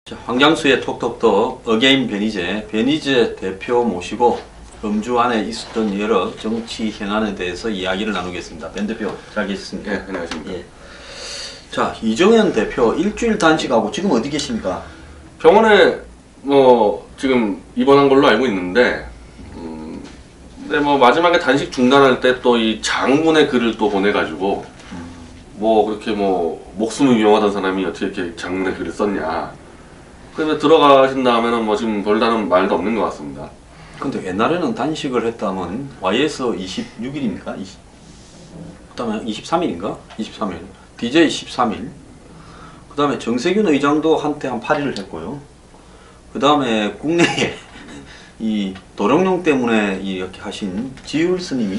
자, 황장수의 톡톡톡 어게인 변희재 대표 모시고 음주 안에 있었던 여러 정치 현안에 대해서 이야기를 나누겠습니다. 변 대표 잘 계셨습니까? 네, 안녕하십니까. 예. 자, 이정현 대표 일주일 단식하고 지금 어디 계십니까? 병원에 지금 입원한 걸로 알고 있는데, 근데 마지막에 단식 중단할 때 또 이 장문의 글을 또 보내가지고 그렇게 목숨이 위험하던 사람이 어떻게 이렇게 장문의 글을 썼냐. 그런데 들어가신 다음에는 지금 별다른 말도 없는 것 같습니다. 근데 옛날에는 단식을 했다면 YS 26일입니까? 그다음에 23일인가? 23일. DJ 13일. 그다음에 정세균 의장도 한때 한 8일을 했고요. 그다음에 국내에 이 도령령 때문에 이렇게 하신 지율 스님이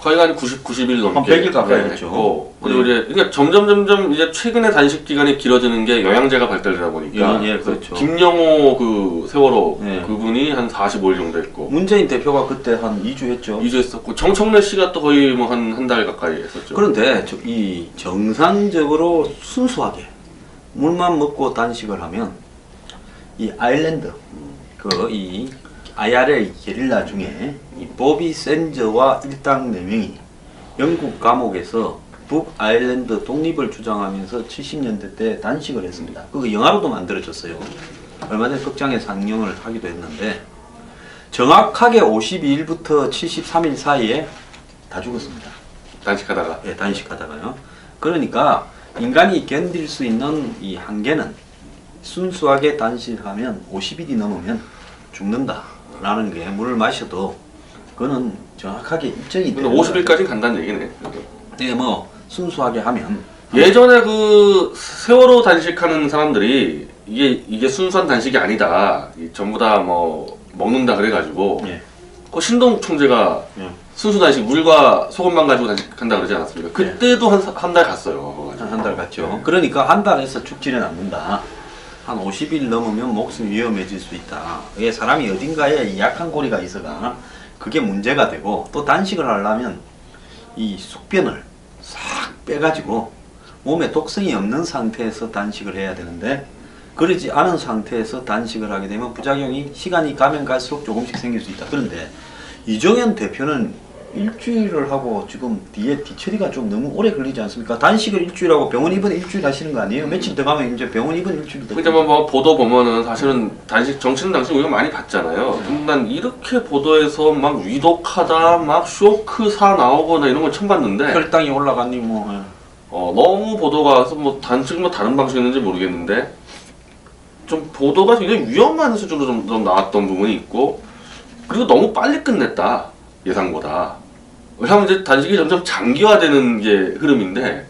거의 한 90일 넘게 한 100일 가까이 했죠. 그리고 이제 그러니까 점점 이제 최근에 단식 기간이 길어지는 게 영양제가 발달되다 보니까 예, 그렇죠. 김영호 그 세월호 예. 그분이 한 45일 정도 했고 문재인 대표가 그때 한 2주 했죠. 2주 했었고 정청래 씨가 또 거의 한 달 가까이 했었죠. 그런데 이 정상적으로 순수하게 물만 먹고 단식을 하면 이 아일랜드 이 IRA 게릴라 중에 이 보비 샌저와 일당 4명이 영국 감옥에서 북아일랜드 독립을 주장하면서 70년대 때 단식을 했습니다. 그거 영화로도 만들어졌어요. 얼마 전에 극장에 상영을 하기도 했는데 정확하게 52일부터 73일 사이에 다 죽었습니다. 단식하다가. 예, 단식하다가요. 그러니까 인간이 견딜 수 있는 이 한계는 순수하게 단식하면 50일이 넘으면 죽는다라는 게 물을 마셔도 그거는 정확하게 입증이 근데 돼요. 50일까지 간다는 얘기네. 네, 순수하게 하면 예전에 그 세월호 단식하는 사람들이 이게 순수한 단식이 아니다. 전부 다 먹는다 그래가지고 예. 그 신동욱 총재가 예. 순수 단식 물과 소금만 가지고 단식한다 그러지 않았습니까? 그때도 한 달 갔어요. 한 달 갔죠. 그러니까 한 달에서 죽지는 않는다. 한 50일 넘으면 목숨이 위험해질 수 있다. 이게 사람이 어딘가에 이 약한 고리가 있어가 그게 문제가 되고 또 단식을 하려면 이 숙변을 싹 빼가지고 몸에 독성이 없는 상태에서 단식을 해야 되는데 그러지 않은 상태에서 단식을 하게 되면 부작용이 시간이 가면 갈수록 조금씩 생길 수 있다. 그런데 이정현 대표는 일주일을 하고 지금 뒤에 뒤처리가 좀 너무 오래 걸리지 않습니까? 단식을 일주일하고 병원 입원 일주일 하시는 거 아니에요? 며칠 더 가면 이제 병원 입원 일주일 더. 근데 보도 보면은 사실은 정치는 당시 우리가 많이 봤잖아요. 근데 난 이렇게 보도에서 막 위독하다, 막 쇼크사 나오거나 이런 걸 처음 봤는데. 혈당이 올라갔니 너무 보도가 단식 다른 방식이었는지 모르겠는데 좀 보도가 굉장히 위험한 수준으로 좀 나왔던 부분이 있고 그리고 너무 빨리 끝냈다 예상보다. 왜냐하면 이제 단식이 점점 장기화되는 게 흐름인데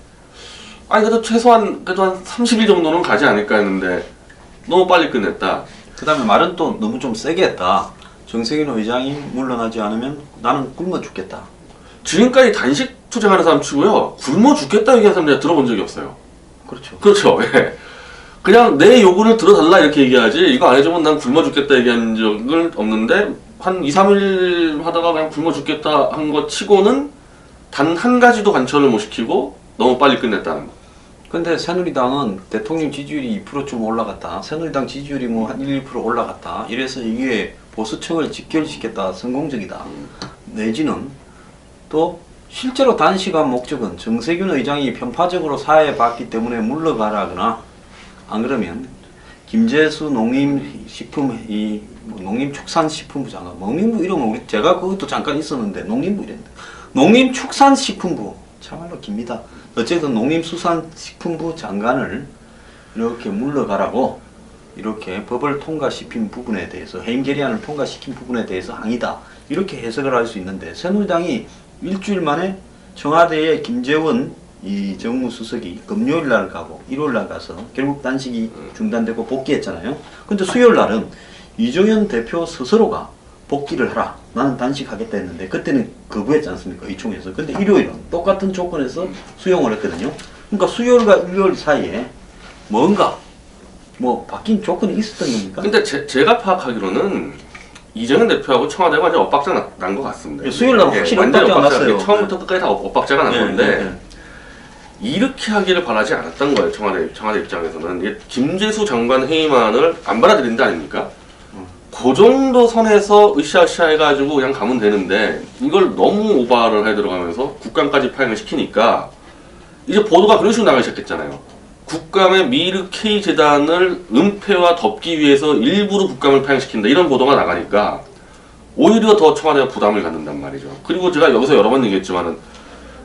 그래도 최소한 그래도 한 30일 정도는 가지 않을까 했는데 너무 빨리 끝냈다. 그 다음에 말은 또 너무 좀 세게 했다. 정세균 의장이 물러나지 않으면 나는 굶어 죽겠다. 지금까지 단식 투쟁하는 사람 치고요 굶어 죽겠다 얘기하는 사람 내가 들어본 적이 없어요. 그렇죠. 예. 그냥 내 요구를 들어달라 이렇게 얘기하지 이거 안 해주면 난 굶어 죽겠다 얘기한 적은 없는데 한 2, 3일 하다가 그냥 굶어 죽겠다 한 거 치고는 단 한 가지도 관철을 못 시키고 너무 빨리 끝냈다는 거. 근데 새누리당은 대통령 지지율이 2%쯤 올라갔다. 새누리당 지지율이 한 1, 2% 올라갔다. 이래서 이게 보수층을 직결시켰다. 성공적이다. 내지는 또 실제로 단식한 목적은 정세균 의장이 편파적으로 사회에 봤기 때문에 물러가라거나 안 그러면 김재수 농림축산식품부 장관, 농림부 이러면 제가 그것도 잠깐 있었는데 농림부 이랬는데 농림축산식품부 참말로 깁니다. 어쨌든 농림수산식품부 장관을 이렇게 물러가라고 이렇게 법을 통과시킨 부분에 대해서 해임 결의안을 통과시킨 부분에 대해서 항의다 이렇게 해석을 할 수 있는데 새누리당이 일주일 만에 청와대에 김재원 이 정무수석이 금요일 날 가고 일요일 날 가서 결국 단식이 중단되고 복귀했잖아요. 근데 수요일 날은 이정현 대표 스스로가 복귀를 하라. 나는 단식하겠다 했는데 그때는 거부했지 않습니까? 의총에서. 근데 일요일은 똑같은 조건에서 수용을 했거든요. 그러니까 수요일과 일요일 사이에 뭔가 바뀐 조건이 있었던 겁니까? 근데 제가 파악하기로는 이정현 대표하고 청와대가 완전 엇박자 난 것 같습니다. 수요일 날 확실히 엇박자가 났어요. 처음부터 끝까지 다 엇박자가 난 건데 이렇게 하기를 바라지 않았던 거예요. 청와대 입장에서는. 이게 김재수 장관 회의만을 안 받아들인다 아닙니까? 그 정도 선에서 으쌰으쌰 해가지고 그냥 가면 되는데 이걸 너무 오바를 해 들어가면서 국감까지 파행을 시키니까 이제 보도가 그런 식으로 나가기 시작했잖아요. 국감의 미르 K 재단을 은폐와 덮기 위해서 일부러 국감을 파행시킨다 이런 보도가 나가니까 오히려 더 청와대가 부담을 갖는단 말이죠. 그리고 제가 여기서 여러 번 얘기했지만은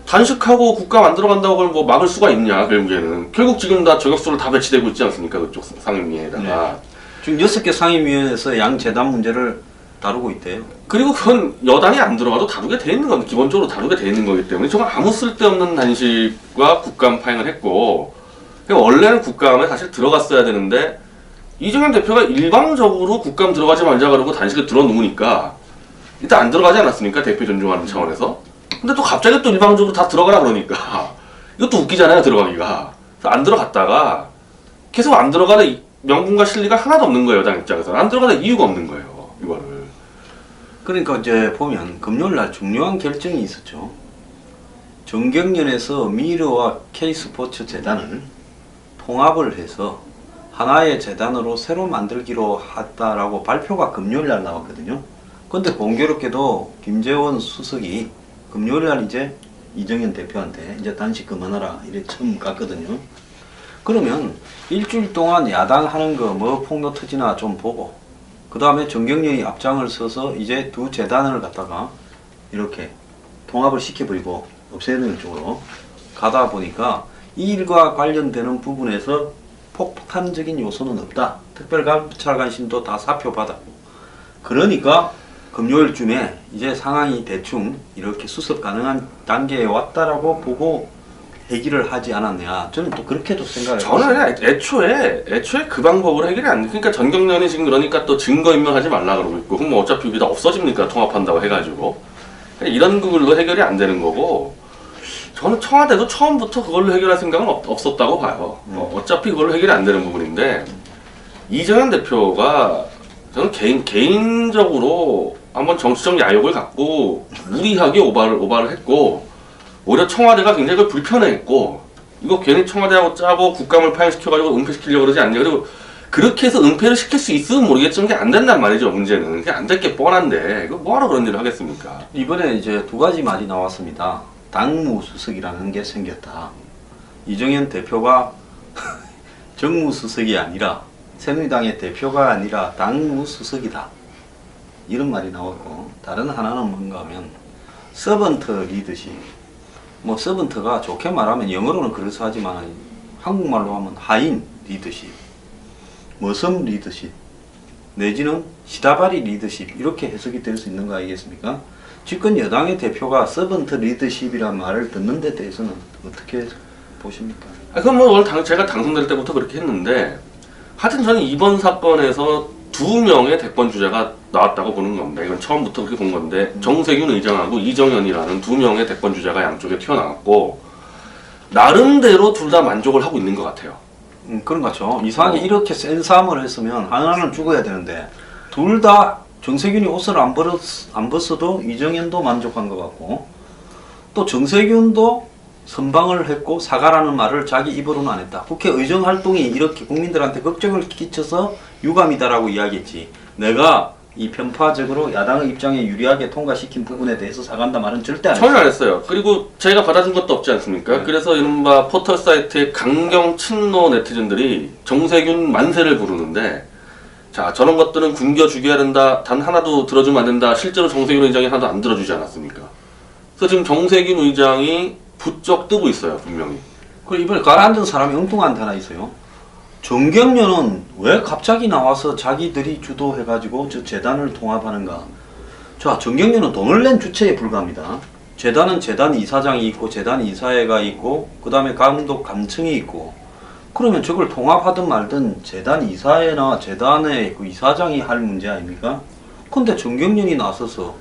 단식하고 국감 안 들어간다고 그걸 뭐 막을 수가 있냐 결국에는. 결국 지금 다 저격수를 다 배치되고 있지 않습니까? 그쪽 상임위에다가. 네. 지금 6개 상임위원회에서 양 재단 문제를 다루고 있대요. 그리고 그건 여당이 안 들어가도 다루게 돼 있는 건 기본적으로 다루게 돼 있는 거기 때문에 정말 아무 쓸데없는 단식과 국감 파행을 했고 원래는 국감에 사실 들어갔어야 되는데 이정현 대표가 일방적으로 국감 들어가지 말자 그러고 단식을 들어놓으니까 일단 안 들어가지 않았습니까? 대표 존중하는 차원에서. 근데 또 갑자기 또 일방적으로 다 들어가라 그러니까 이것도 웃기잖아요. 들어가기가. 안 들어갔다가 계속 안 들어가는 명분과 실리가 하나도 없는 거예요. 여당 입장에서. 안 들어가는 이유가 없는 거예요. 이거를. 그러니까 이제 보면 금요일날 중요한 결정이 있었죠. 정경련에서 미르와 K스포츠 재단을 통합을 해서 하나의 재단으로 새로 만들기로 했다라고 발표가 금요일날 나왔거든요. 근데 공교롭게도 김재원 수석이 금요일날 이제 이정현 대표한테 이제 단식 그만하라 이래 처음 갔거든요. 그러면 일주일 동안 야당 하는 거 뭐 폭로 터지나 좀 보고 그 다음에 정경련이 앞장을 서서 이제 두 재단을 갖다가 이렇게 통합을 시켜버리고 없애는 쪽으로 가다 보니까 이 일과 관련되는 부분에서 폭탄적인 요소는 없다. 특별감찰관심도 다 사표받았고 그러니까 금요일쯤에 이제 상황이 대충 이렇게 수습 가능한 단계에 왔다라고 보고 해결을 하지 않았냐. 저는 또 그렇게도 생각을 저는 그냥 애초에 그 방법으로 해결이 안 돼. 그러니까 전경련이 지금 그러니까 또 증거인멸하지 말라 그러고 있고 그럼 뭐 어차피 여기 다 없어집니까? 통합한다고 해가지고 이런 걸로 해결이 안 되는 거고 저는 청와대도 처음부터 그걸로 해결할 생각은 없었다고 봐요. 어차피 그걸로 해결이 안 되는 부분인데 이정현 대표가 저는 개인적으로 한번 정치적 야욕을 갖고 무리하게 오바를 했고 오히려 청와대가 굉장히 그걸 불편해했고 이거 괜히 청와대하고 짜고 국감을 파행시켜가지고 은폐시키려고 그러지 않냐. 그리고 그렇게 해서 은폐를 시킬 수 있으면 모르겠지만 그게 안 된단 말이죠. 문제는 그게 안 될 게 뻔한데 이거 뭐하러 그런 일을 하겠습니까? 이번에 이제 두 가지 말이 나왔습니다. 당무수석이라는 게 생겼다. 이정현 대표가 정무수석이 아니라 새누리당의 대표가 아니라 당무수석이다. 이런 말이 나왔고 다른 하나는 뭔가 하면 서번트 리더십. 뭐 서번트가 좋게 말하면 영어로는 그래서 하지만 한국말로 하면 하인 리더십, 머슴 리더십 내지는 시다바리 리더십 이렇게 해석이 될 수 있는 거 아니겠습니까? 집권 여당의 대표가 서번트 리더십이라는 말을 듣는 데 대해서는 어떻게 보십니까? 그건 뭐 원래 제가 당선될 때부터 그렇게 했는데 하여튼 저는 이번 사건에서 두 명의 대권 주자가 나왔다고 보는 겁니다. 이건 처음부터 그렇게 본 건데 정세균 의장하고 이정현이라는 두 명의 대권 주자가 양쪽에 튀어나왔고 나름대로 둘 다 만족을 하고 있는 것 같아요. 그런 것 같죠. 이상하게 이렇게 센 싸움을 했으면 하나는 죽어야 되는데 둘 다 정세균이 옷을 안 벗어도 이정현도 만족한 것 같고 또 정세균도 선방을 했고 사과라는 말을 자기 입으로는 안 했다. 국회 의정 활동이 이렇게 국민들한테 걱정을 끼쳐서 유감이다라고 이야기했지. 내가 이 편파적으로 야당의 입장에 유리하게 통과시킨 부분에 대해서 사과한다 말은 절대 안 했어요. 전혀 안 했어요. 그리고 저희가 받아준 것도 없지 않습니까? 네. 그래서 이른바 포털 사이트의 강경 친노 네티즌들이 정세균 만세를 부르는데 자 저런 것들은 굶겨 죽여야 된다. 단 하나도 들어주면 안 된다. 실제로 정세균 의장이 하나도 안 들어주지 않았습니까? 그래서 지금 정세균 의장이 부쩍 뜨고 있어요. 분명히. 그리고 이번에 가라앉은 사람이 엉뚱한 데 하나 있어요. 정경련은 왜 갑자기 나와서 자기들이 주도해가지고 저 재단을 통합하는가? 자, 정경련은 돈을 낸 주체에 불과합니다. 재단은 재단 이사장이 있고 재단 이사회가 있고 그 다음에 감독 감청이 있고 그러면 저걸 통합하든 말든 재단 이사회나 재단의 그 이사장이 할 문제 아닙니까? 근데 정경련이 나서서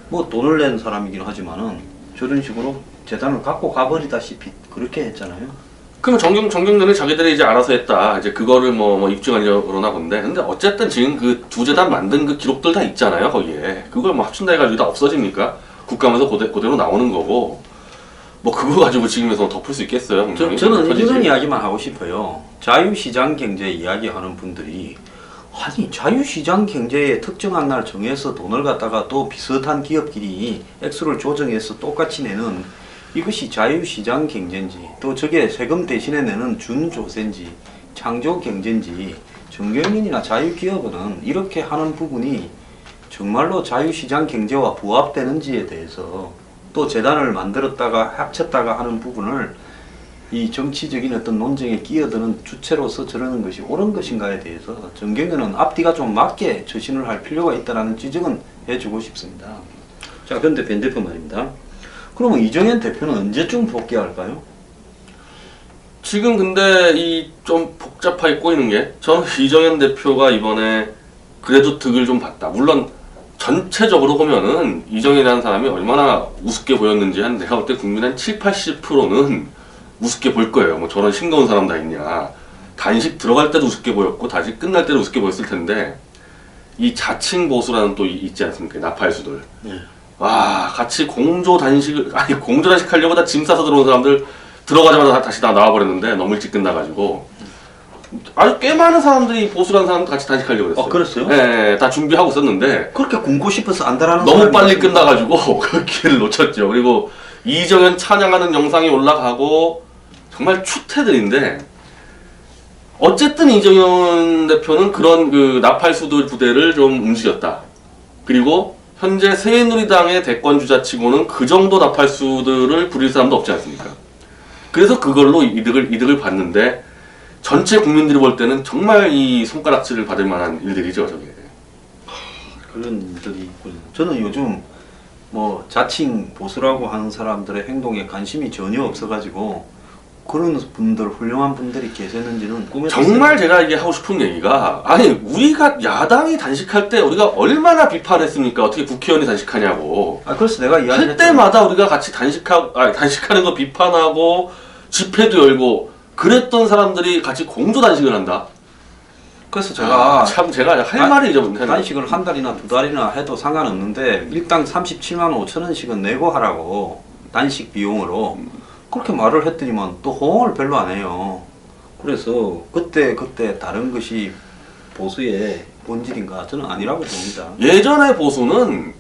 뭐 돈을 낸 사람이긴 하지만은 저런 식으로 재단을 갖고 가버리다시피 그렇게 했잖아요. 그러면 정경련이 자기들이 이제 알아서 했다. 이제 그거를 뭐 입증하려고 그러나 본데. 근데 어쨌든 지금 그 두 재단 만든 그 기록들 다 있잖아요, 거기에. 그걸 뭐 합친다 해가지고 다 없어집니까? 국감에서 그대로 나오는 거고. 뭐 그거 가지고 지금에서 덮을 수 있겠어요? 분명히? 저는 터지지. 이런 이야기만 하고 싶어요. 자유시장 경제 이야기하는 분들이 아니 자유시장 경제에 특정한 날 정해서 돈을 갖다가 또 비슷한 기업끼리 액수를 조정해서 똑같이 내는 이것이 자유시장 경제인지 또 저게 세금 대신에 내는 준조세인지 창조 경제인지 정경민이나 자유기업은 이렇게 하는 부분이 정말로 자유시장 경제와 부합되는지에 대해서 또 재단을 만들었다가 합쳤다가 하는 부분을 이 정치적인 어떤 논쟁에 끼어드는 주체로서 저러는 것이 옳은 것인가에 대해서 정경련은 앞뒤가 좀 맞게 처신을 할 필요가 있다는 지적은 해주고 싶습니다. 자, 그런데 벤 대표 말입니다. 그러면 이정현 대표는 언제쯤 복귀할까요? 지금 근데 이 좀 복잡하게 꼬이는 게 저는 이정현 대표가 이번에 그래도 득을 좀 봤다. 물론 전체적으로 보면은 이정현이라는 사람이 얼마나 우습게 보였는지 한 내가 볼 때 국민 한 7, 80%는 우습게 볼 거예요. 뭐 저런 싱거운 사람 다 있냐. 단식 들어갈 때도 우습게 보였고 단식 끝날 때도 우습게 보였을 텐데 이 자칭 보수라는 또 있지 않습니까? 나팔수들. 네. 와 같이 공조 단식을 아니 공조 단식 하려고 다 짐 싸서 들어온 사람들 들어가자마자 다시 다 나와버렸는데 너무 일찍 끝나가지고 아주 꽤 많은 사람들이 보수라는 사람도 같이 단식하려고 그랬어요. 그랬어요? 네, 다 준비하고 있었는데 그렇게 굶고 싶어서 안달하는 너무 사람이 빨리 있습니까? 끝나가지고 그 기회를 놓쳤죠. 그리고 이정현 찬양하는 영상이 올라가고 정말 추태들인데 어쨌든 이정현 대표는 그런 그 나팔수들 부대를 좀 움직였다. 그리고 현재 새누리당의 대권 주자치고는 그 정도 나팔수들을 부릴 사람도 없지 않습니까? 그래서 그걸로 이득을 봤는데 전체 국민들이 볼 때는 정말 이 손가락질을 받을 만한 일들이죠, 저게. 그런 일들이 있군요. 저는 요즘 뭐 자칭 보수라고 하는 사람들의 행동에 관심이 전혀 없어가지고 그런 분들 훌륭한 분들이 계셨는지는 꿈에도 정말 제가 이게 하고 싶은 얘기가 아니 우리가 야당이 단식할 때 우리가 얼마나 비판했습니까? 어떻게 국회의원이 단식하냐고. 그래서 내가 할 이야기했잖아요. 때마다 우리가 같이 단식하는 거 비판하고 집회도 열고 그랬던 사람들이 같이 공조 단식을 한다. 그래서 제가 참 제가 할 말이 잊어버렸네. 단식을 한 달이나 두 달이나 해도 상관없는데 일당 37만 5천 원씩은 내고 하라고 단식 비용으로 그렇게 말을 했더니만 또 호응을 별로 안 해요. 그래서 그때 다른 것이 보수의 본질인가 저는 아니라고 봅니다. 예전의 보수는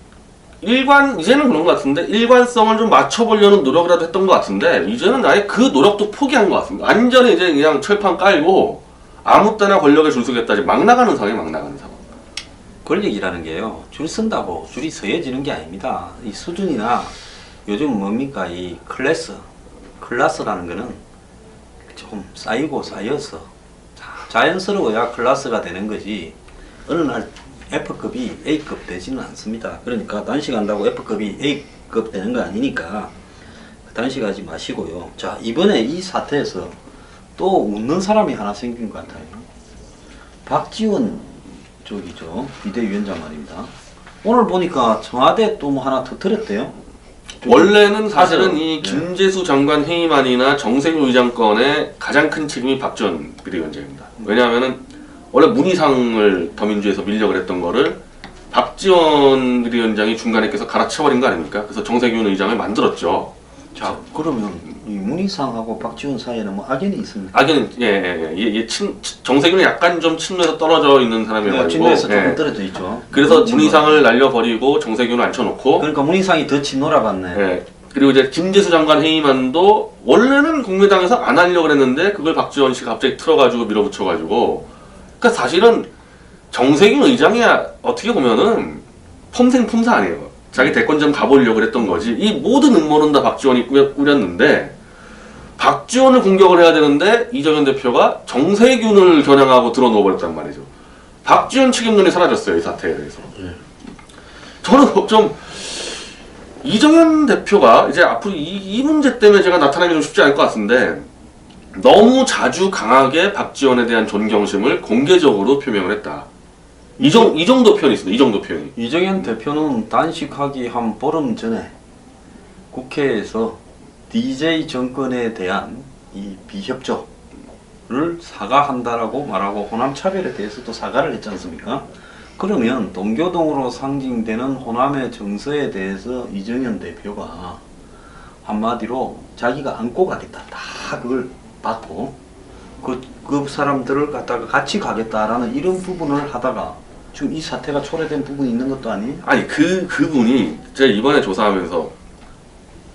이제는 그런 것 같은데 일관성을 좀 맞춰보려는 노력이라도 했던 것 같은데 이제는 아예 그 노력도 포기한 것 같습니다. 완전히 이제 그냥 철판 깔고 아무 때나 권력에 줄 서겠다. 막 나가는 상황이 막 나가는 상황. 권력이라는 게요. 줄 쓴다고 줄이 서해지는 게 아닙니다. 이 수준이나 요즘 뭡니까 이 클래스라는 거는 좀 쌓이고 쌓여서 자연스러워야 클래스가 되는 거지 어느 날 F급이 A급 되지는 않습니다. 그러니까 단식한다고 F급이 A급 되는 거 아니니까 단식하지 마시고요. 자, 이번에 이 사태에서 또 웃는 사람이 하나 생긴 것 같아요. 박지원 쪽이죠. 비대위원장 말입니다. 오늘 보니까 청와대 또 뭐 하나 터뜨렸대요. 원래는 사실은 이 네. 김재수 장관 해임안이나 정세균 의장 건의 가장 큰 책임이 박지원 비대위원장입니다. 왜냐하면은 원래 문희상을 더민주에서 밀려고 했던 거를 박지원 비대위원장이 중간에 껴서 갈아치워버린 거 아닙니까? 그래서 정세균 의장을 만들었죠. 자, 그러면 이 문희상하고 박지원 사이에는 뭐 악연이 있습니까? 악연은 정세균은 약간 좀 친노에서 떨어져 있는 사람이어가지고 친노에서 조금 떨어져 있죠. 그래서 친노. 문희상을 날려버리고 정세균을 앉혀놓고 그러니까 문희상이 더 친노라 봤네. 예. 그리고 이제 김재수 장관 해임안도 원래는 국민당에서 안 하려고 했는데 그걸 박지원 씨가 갑자기 틀어가지고 밀어붙여가지고 그러니까 사실은 정세균 의장이야 어떻게 보면은 폼생폼사 아니에요. 자기 대권 좀 가보려고 했던 거지. 이 모든 음모는 다 박지원이 꾸렸는데 박지원을 공격을 해야 되는데 이정현 대표가 정세균을 겨냥하고 들어놓아버렸단 말이죠. 박지원 책임론이 사라졌어요. 이 사태에 대해서. 저는 좀 이정현 대표가 이제 앞으로 이 문제 때문에 제가 나타나기 좀 쉽지 않을 것 같은데 너무 자주 강하게 박지원에 대한 존경심을 공개적으로 표명을 했다. 이 정도 표현이 있습니다. 이 정도 표현이. 이정현 대표는 단식하기 한 보름 전에 국회에서 DJ 정권에 대한 이 비협조를 사과한다라고 말하고 호남 차별에 대해서도 사과를 했지 않습니까? 그러면 동교동으로 상징되는 호남의 정서에 대해서 이정현 대표가 한마디로 자기가 안고 가겠다. 다 그걸 받고 그 사람들을 갖다가 같이 가겠다라는 이런 부분을 하다가 지금 이 사태가 초래된 부분이 있는 것도 아니에요? 아니 그분이 제가 이번에 조사하면서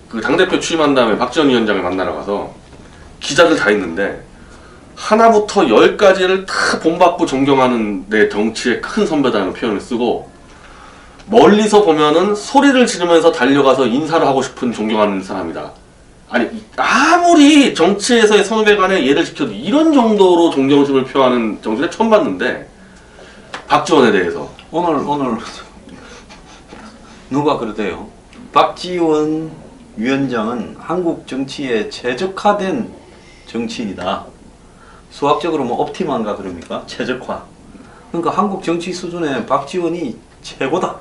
그 당대표 취임한 다음에 박지원 위원장을 만나러 가서 기자들 다 있는데 하나부터 10까지를 다 본받고 존경하는 내 정치의 큰 선배다는 표현을 쓰고 멀리서 보면은 소리를 지르면서 달려가서 인사를 하고 싶은 존경하는 사람이다. 아니 아무리 정치에서의 선후배 간의 예를 지켜도 이런 정도로 존경심을 표하는 정치를 처음 봤는데 박지원에 대해서 오늘 누가 그러대요. 박지원 위원장은 한국 정치에 최적화된 정치인이다. 수학적으로 뭐 옵티만가 그럽니까? 최적화. 그러니까 한국 정치 수준에 박지원이 최고다.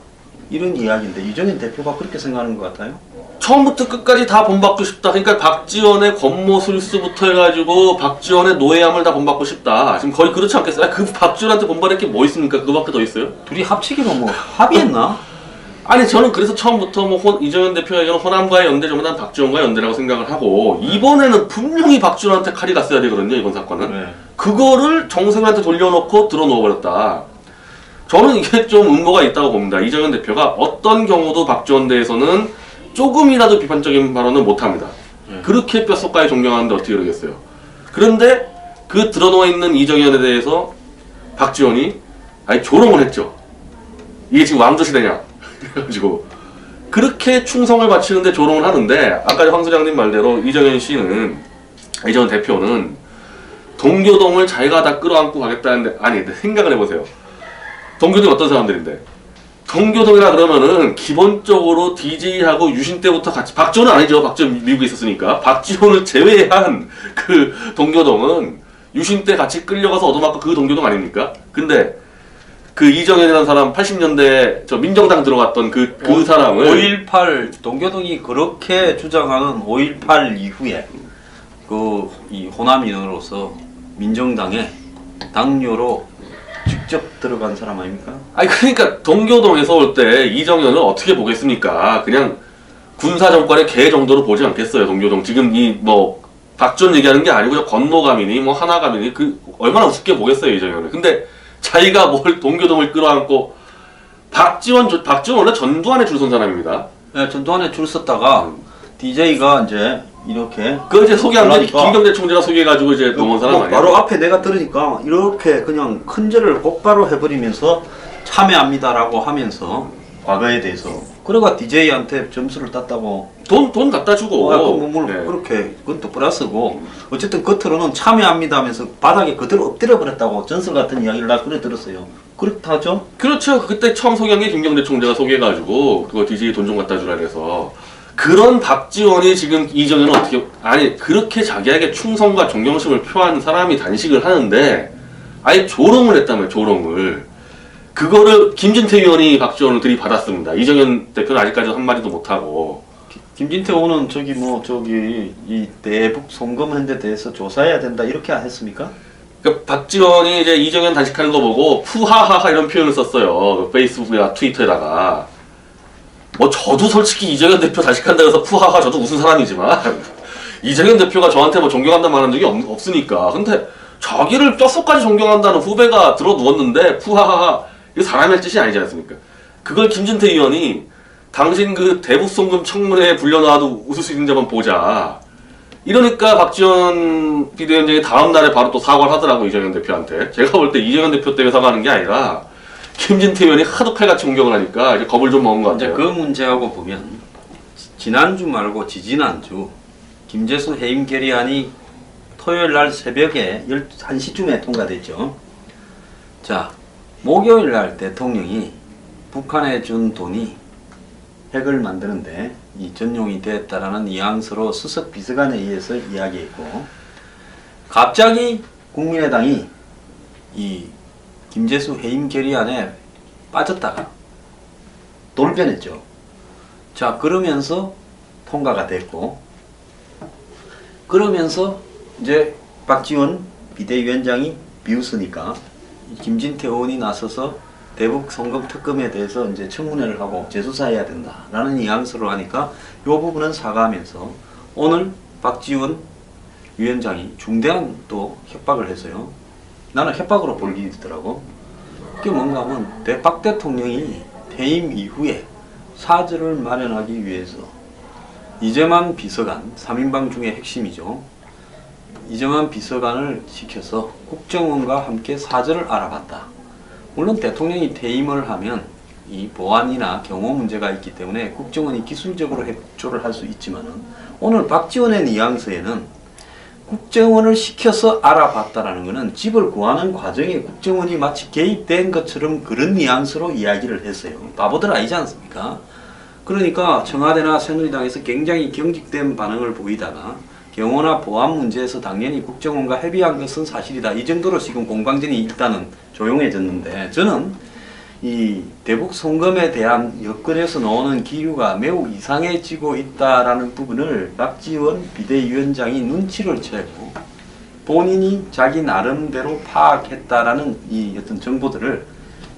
이런 이야기인데 이정현 대표가 그렇게 생각하는 것 같아요? 처음부터 끝까지 다 본받고 싶다. 그러니까 박지원의 권모술수부터 해가지고 박지원의 노예함을 다 본받고 싶다. 지금 거의 그렇지 않겠어요? 아니, 그 박지원한테 본받을 게 뭐 있습니까? 그거밖에 더 있어요? 둘이 합치기로 뭐 합의했나? 아니 저는 그래서 처음부터 뭐 이정현 대표가 이런 호남과의 연대 전보다 박지원과의 연대라고 생각을 하고 이번에는 분명히 박지원한테 칼이 갔어야 되거든요. 이번 사건은. 네. 그거를 정세균한테 돌려놓고 들어놓아버렸다. 저는 이게 좀 음모가 있다고 봅니다. 이정현 대표가 어떤 경우도 박지원 대해서는 조금이라도 비판적인 발언을 못합니다. 그렇게 뼛속까지 존경하는데 어떻게 그러겠어요. 그런데 그 드러누워 있는 이정현에 대해서 박지원이 아니 조롱을 했죠. 이게 지금 왕조 시대냐. 그래가지고 그렇게 충성을 바치는데 조롱을 하는데 아까 황 소장님 말대로 이정현 대표는 동교동을 자기가 다 끌어안고 가겠다는데 아니 생각을 해보세요. 동교동이 어떤 사람들인데 동교동이라 그러면은 기본적으로 DJ하고 유신 때부터 같이 박지원은 아니죠. 박지원 미국에 있었으니까 박지원을 제외한 그 동교동은 유신 때 같이 끌려가서 얻어맞고 그 동교동 아닙니까? 근데 그 이정현이라는 사람 80년대 저 민정당 들어갔던 그 사람을 5.18 동교동이 그렇게 주장하는 5.18 이후에 이 호남인으로서 민정당에 당뇨로 직접 들어간 사람 아닙니까? 아니 그러니까 동교동에서 올 때 이정현을 어떻게 보겠습니까? 그냥 군사 정권의 개 정도로 보지 않겠어요. 동교동 지금 이 뭐 박지원 얘기하는 게 아니고 권노감이니 뭐 하나감이니 그 얼마나 우습게 보겠어요 이정현을. 근데 자기가 뭘 동교동을 끌어안고 박지원 원래 전두환에 줄 선 사람입니다. 네, 전두환에 줄 섰다가 DJ가 이제 이렇게 그 이제 소개한 게 그러니까 김경재 총재가 소개해가지고 이제 넘어온 사람 아니에요? 바로 앞에 내가 들으니까 이렇게 그냥 큰절을 곧바로 해버리면서 참여합니다라고 하면서 과거에 대해서 그래가 DJ한테 점수를 땄다고 돈 갖다 주고 네. 그렇게 그건 또 플러스고 어쨌든 겉으로는 참여합니다 하면서 바닥에 그대로 엎드려 버렸다고 전설 같은 이야기를 나 그래 들었어요. 그렇다죠? 그렇죠. 그때 처음 소개한 게 김경재 총재가 소개해가지고 그거 DJ 돈 좀 갖다 주라 그래서 그런 박지원이 지금 이정현은 어떻게 아니 그렇게 자기에게 충성과 존경심을 표하는 사람이 단식을 하는데 아예 조롱을 했다며 조롱을 그거를 김진태 의원이 박지원을 들이받았습니다. 이정현 대표는 아직까지 한마디도 못하고 김진태 의원은 이 대북 송금 현대 대해서 조사해야 된다 이렇게 안 했습니까? 그러니까 박지원이 이제 이정현 단식하는 거 보고 푸하하하 이런 표현을 썼어요. 페이스북이나 트위터에다가 뭐 저도 솔직히 이정현 대표 단식한다고 해서 푸하하 저도 웃은 사람이지만 이정현 대표가 저한테 뭐 존경한다는 말 한 적이 없으니까 근데 자기를 뼛속까지 존경한다는 후배가 들어 누웠는데 푸하하하 이거 사람이 할 짓이 아니지 않습니까? 그걸 김진태 의원이 당신 그 대북 송금 청문회에 불려놔도 웃을 수 있는지 한번 보자. 이러니까 박지원 비대위원장이 다음 날에 바로 또 사과를 하더라고 이정현 대표한테. 제가 볼 때 이정현 대표 때문에 사과하는 게 아니라 김진태 의원이 하도 칼같이 공격을 하니까 이제 겁을 좀 먹은 것 같아요. 그 문제하고 보면 지난주 말고 지지난주 김재수 해임 결의안이 토요일 날 새벽에 1시쯤에 통과됐죠. 자, 목요일 날 대통령이 북한에 준 돈이 핵을 만드는데 이 전용이 됐다라는 뉘앙스로 수석 비서관에 의해서 이야기했고 갑자기 국민의당이 이 김재수 해임 결의안에 빠졌다가 돌변했죠. 자, 그러면서 통과가 됐고 그러면서 이제 박지원 비대위원장이 비웃으니까 김진태 의원이 나서서 대북 송금 특검에 대해서 이제 청문회를 하고 재수사해야 된다라는 뉘앙스로 하니까 이 부분은 사과하면서 오늘 박지원 위원장이 중대한 또 협박을 했어요. 나는 협박으로 볼기더라고. 그게 뭔가 하면 박 대통령이 퇴임 이후에 사저를 마련하기 위해서 이재만 비서관, 3인방 중에 핵심이죠. 이재만 비서관을 시켜서 국정원과 함께 사저를 알아봤다. 물론 대통령이 퇴임을 하면 이 보안이나 경호 문제가 있기 때문에 국정원이 기술적으로 협조를 할 수 있지만은 오늘 박지원의 뉘앙스에는 국정원을 시켜서 알아봤다라는 것은 집을 구하는 과정에 국정원이 마치 개입된 것처럼 그런 뉘앙스로 이야기를 했어요. 바보들 아니지 않습니까? 그러니까 청와대나 새누리당에서 굉장히 경직된 반응을 보이다가 경호나 보안 문제에서 당연히 국정원과 협의한 것은 사실이다. 이 정도로 지금 공방전이 일단은 조용해졌는데 저는 이 대북 송금에 대한 여건에서 나오는 기류가 매우 이상해지고 있다라는 부분을 박지원 비대위원장이 눈치를 채고 본인이 자기 나름대로 파악했다라는 이 어떤 정보들을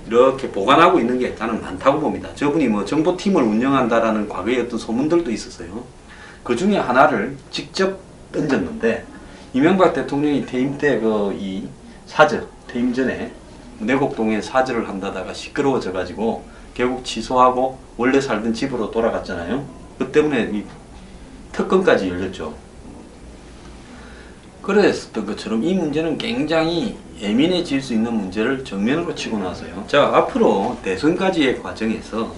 이렇게 보관하고 있는 게 나는 많다고 봅니다. 저분이 뭐 정보팀을 운영한다라는 과거의 어떤 소문들도 있었어요. 그 중에 하나를 직접 던졌는데 이명박 대통령이 퇴임 때 그 이 사저 퇴임 전에 내곡동에 사저를 한다다가 시끄러워져 가지고 결국 취소하고 원래 살던 집으로 돌아갔잖아요. 그 때문에 이 특검까지 열렸죠. 그랬었던 것처럼 이 문제는 굉장히 예민해질 수 있는 문제를 정면으로 치고 나서요. 자, 앞으로 대선까지의 과정에서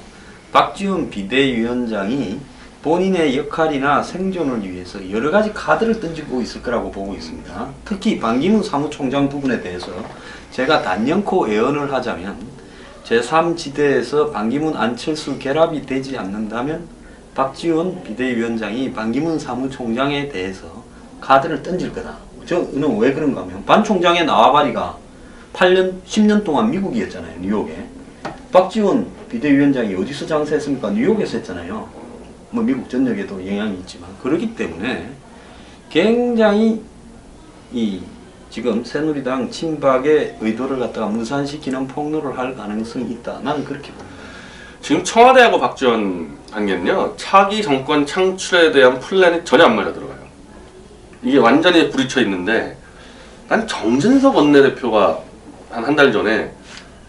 박지원 비대위원장이 본인의 역할이나 생존을 위해서 여러 가지 카드를 던지고 있을 거라고 보고 있습니다. 특히 반기문 사무총장 부분에 대해서 제가 단연코 예언을 하자면 제3지대에서 반기문 안철수 결합이 되지 않는다면 박지원 비대위원장이 반기문 사무총장에 대해서 카드를 던질 거다. 저는 왜 그런가 하면 반 총장의 나와바리가 8년, 10년 동안 미국이었잖아요. 뉴욕에. 박지원 비대위원장이 어디서 장사했습니까? 뉴욕에서 했잖아요. 뭐 미국 전역에도 영향이 있지만 그렇기 때문에 굉장히 이 지금 새누리당 친박의 의도를 갖다가 무산시키는 폭로를 할 가능성이 있다. 나는 그렇게 봅니다. 지금 청와대하고 박지원 관계는요, 차기 정권 창출에 대한 플랜이 전혀 안 맞아 들어가요. 이게 완전히 부딪혀 있는데, 난 정진석 원내대표가 한 달 전에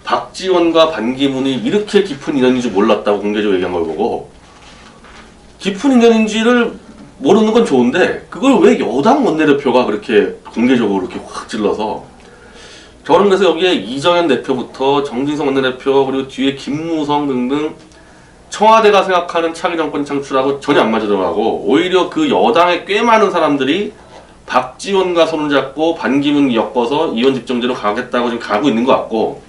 박지원과 반기문이 이렇게 깊은 인연인 줄 몰랐다고 공개적으로 얘기한 걸 보고, 깊은 인연인지를 모르는 건 좋은데 그걸 왜 여당 원내대표가 그렇게 공개적으로 이렇게 확 찔러서, 저는 그래서 여기에 이정현 대표부터 정진석 원내대표 그리고 뒤에 김무성 등등 청와대가 생각하는 차기 정권 창출하고 전혀 안 맞아 들어가고, 오히려 그 여당의 꽤 많은 사람들이 박지원과 손을 잡고 반기문 엮어서 이원 집정제로 가겠다고 지금 가고 있는 것 같고,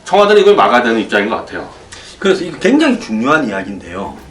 청와대는 이걸 막아야 되는 입장인 것 같아요. 그래서 이거 굉장히 중요한 이야기인데요.